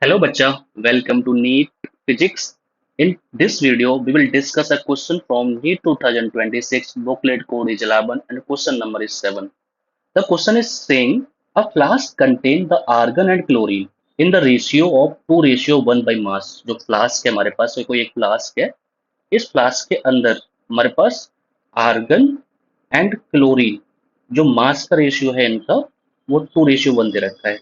Hello, Bacha. Welcome to NEET Physics. In this video, we will discuss a question from NEET 2026 booklet code is 11 and question number is 7. The question is saying a flask contains the argon and chlorine in the ratio of 2 ratio 1 by mass. जो flask है हमारे पास कोई एक flask है इस flask के अंदर हमारे पास आर्गन एंड क्लोरीन जो मास का रेशियो है इनका वो 2 रेशियो 1 दे रखा है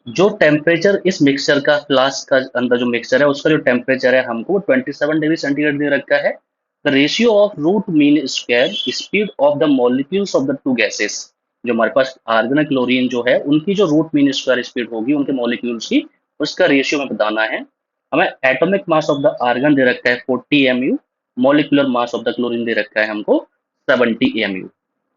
जो टेम्परेचर इस मिक्सचर का फ्लास्क का अंदर जो मिक्सचर है उसका जो टेम्परेचर है हमको 27 डिग्री सेंटीग्रेड दे रखा है the ratio of root mean square speed of the molecules of the two gases जो हमारे पास आर्गन क्लोरीन जो है उनकी जो रूट मीन स्क्वायर स्पीड होगी उनके मॉलिक्यूल्स की उसका रेशियो हमें बताना है हमें atomic mass of the argon दे रखा है 40 mu molecular mass of the chlorine दे रखा है हमको 70 mu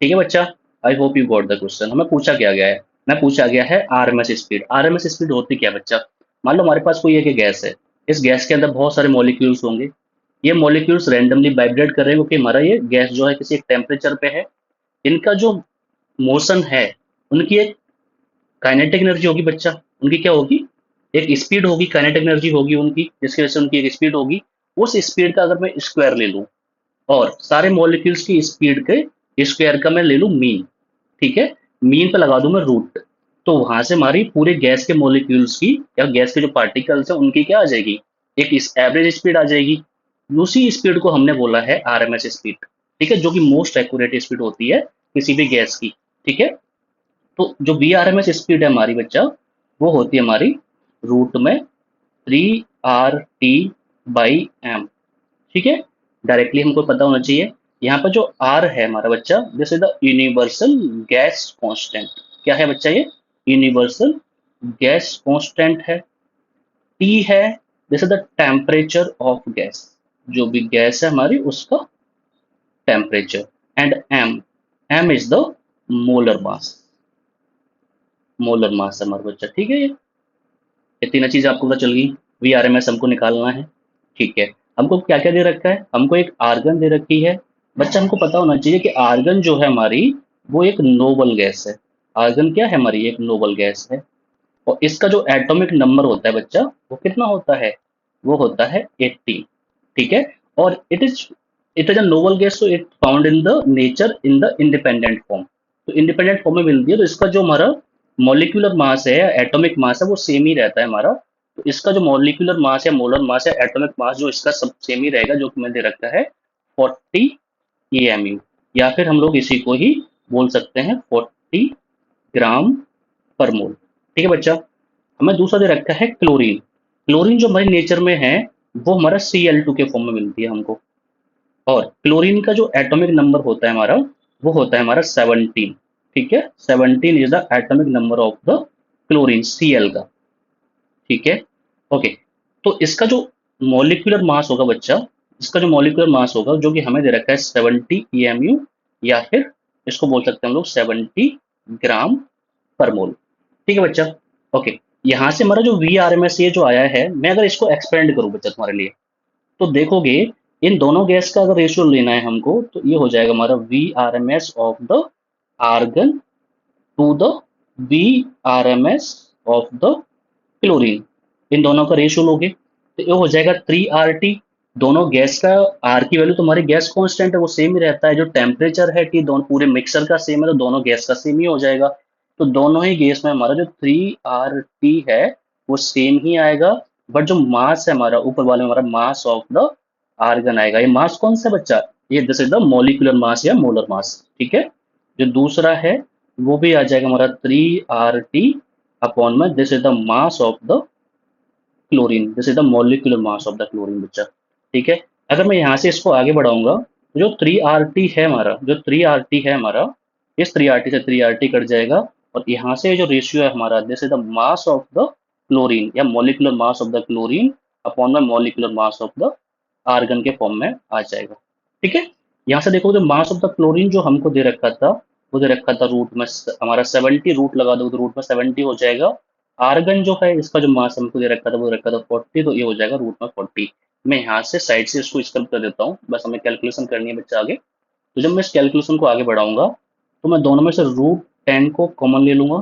ठीक है बच्चा I hope you got the question हमें पूछा क्या गया है मैं पूछा गया है आरएमएस स्पीड आरएमएस स्पीड होती क्या है बच्चा मान लो हमारे पास कोई एक गैस है इस गैस के अंदर बहुत सारे मॉलिक्यूल्स होंगे ये मॉलिक्यूल्स रैंडमली वाइब्रेट कर रहे हैं क्योंकि हमारा ये गैस जो है किसी एक टेम्परेचर पे है इनका जो मोशन है उनकी एक काइनेटिक एनर्जी होगी बच्चा उनकी क्या होगी एक स्पीड होगी काइनेटिक एनर्जी होगी उनकी जिसकी वजह से उनकी एक स्पीड होगी उस स्पीड का अगर मैं स्क्वायर ले लूं और सारे मॉलिक्यूल्स की स्पीड के स्क्वायर का मैं ले लूं मीन ठीक है मीन पे लगा दूं मैं रूट तो वहां से हमारी पूरे गैस के मॉलिक्यूल्स की या गैस के जो पार्टिकल्स हैं उनकी क्या आ जाएगी एक इस एवरेज स्पीड आ जाएगी उसी स्पीड को हमने बोला है आरएमएस स्पीड ठीक है जो कि मोस्ट एक्यूरेट स्पीड होती है किसी भी गैस की ठीक है तो जो V R M S speed है हमारी बच्चा वो होती है हमारी रूट में 3 RT/m ठीक है डायरेक्टली हमको पता होना चाहिए यहाँ पर जो आर है हमारा बच्चा this is the universal gas constant क्या है बच्चा ये यूनिवर्सल गैस कांस्टेंट है टी है this is the temperature of gas जो भी गैस है हमारी उसका temperature and M M is the molar mass molar mass है हमारा बच्चा ठीक है ये तीनों चीज आपको पता चल गई वी आर एम एस हमको निकालना है ठीक है हमको क्या क्या दे रखा है हमको एक आर्गन दे रखी है बच्चा हमको पता होना चाहिए कि आर्गन जो है हमारी वो एक नोबल गैस है आर्गन क्या है हमारी एक नोबल गैस है और इसका जो एटॉमिक नंबर होता है बच्चा वो कितना होता है वो होता है 80 ठीक है और it is a noble gas तो it found in the nature in the independent form तो इंडिपेंडेंट फॉर्म में मिलती है तो इसका जो हमारा मॉलिक्यूलर मास है एटॉमिक मास है वो सेम ही रहता है हमारा तो इसका जो मॉलिक्यूलर मास है मोलर मास है एटॉमिक मास जो इसका सब सेम ही रहेगा जो कि मैंने दे रखा है 40 AMU या फिर हम लोग इसी को ही बोल सकते हैं 40 ग्राम पर मोल ठीक है बच्चा हमें दूसरा दे रखा है क्लोरीन क्लोरीन जो हमारी नेचर में है वो हमारा Cl2 के फॉर्म में मिलती है हमको और क्लोरीन का जो एटॉमिक नंबर होता है हमारा वो होता है हमारा 17 ठीक है 17 is the atomic number of the chlorine Cl का ठीक है ओके तो इसका जो मॉलिक्यूलर मास होगा बच्चा इसका जो मॉलिक्यूलर मास होगा जो कि हमें दे रखा है 70 AMU या फिर इसको बोल सकते हैं हम लोग 70 ग्राम पर मोल ठीक है बच्चा ओके यहाँ से हमारा जो वी आर एम एस ये जो आया है मैं अगर इसको एक्सपेंड करूँ बच्चा तुम्हारे लिए तो देखोगे इन दोनों गैस का अगर रेशियो लेना है हमको तो ये हो जाएगा हमारा V R M S of the argon to the V R M S of the chlorine इन दोनों का रेशियो लोगे तो ये हो जाएगा 3 RT दोनों गैस का आर की वैल्यू तुम्हारी गैस कांस्टेंट है वो सेम ही रहता है जो टेम्परेचर है टी दोनों पूरे मिक्सर का सेम है तो दोनों गैस का सेम ही हो जाएगा तो दोनों ही गैस में हमारा जो 3 RT है वो सेम ही आएगा बट जो मास है हमारा ऊपर वाले में हमारा मास ऑफ द आर्गन आएगा ये मास कौन सा बच्चा ये दिस इज द मॉलिक्यूलर मास या मोलर मास ठीक है जो दूसरा है वो भी आ जाएगा हमारा 3 RT/में this is the mass of the chlorine this is the molecular mass of the chlorine बच्चा ठीक है अगर मैं यहाँ से इसको आगे बढ़ाऊंगा तो जो 3 RT है हमारा जो 3 RT है हमारा इस 3 RT से 3 RT कट जाएगा और यहाँ से जो रेशियो है हमारा this is the mass of the chlorine या molecular mass of the chlorine upon the molecular mass of the argon के फॉर्म में आ जाएगा ठीक है यहाँ से देखो जो मास ऑफ द क्लोरीन जो हमको दे रखा था वो दे रखा था रूट में हमारा 70 रूट लगा दो तो रूट में 70 हो जाएगा आर्गन जो है इसका जो मास हमको दे रखा था वो दे रखा था 40 तो ये हो जाएगा रूट में 40 मैं यहाँ से साइड से इसको स्क्रब कर देता हूँ बस हमें कैलकुलेशन करनी है बच्चा आगे तो जब मैं इस कैलकुलेशन को आगे बढ़ाऊंगा तो मैं दोनों में से रूट 10 को कॉमन ले लूंगा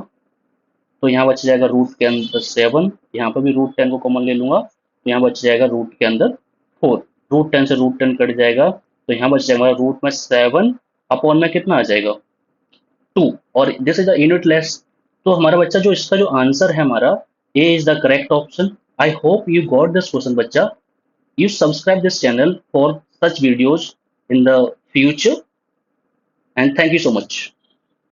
तो यहाँ बच जाएगा रूट के अंदर 7, यहाँ पर भी रूट 10 को कॉमन ले लूंगा, तो यहाँ बच जाएगा रूट के अंदर 4। रूट 10 से रूट 10 कट जाएगा, तो यहाँ बच जाएगा रूट में 7 अपॉन में कितना आ जाएगा 2, और this is the unitless. तो हमारा बच्चा जो इसका जो आंसर है हमारा, A is the correct option. I hope you got this question बच्चा। You subscribe this channel for such videos in the future, and thank you so much.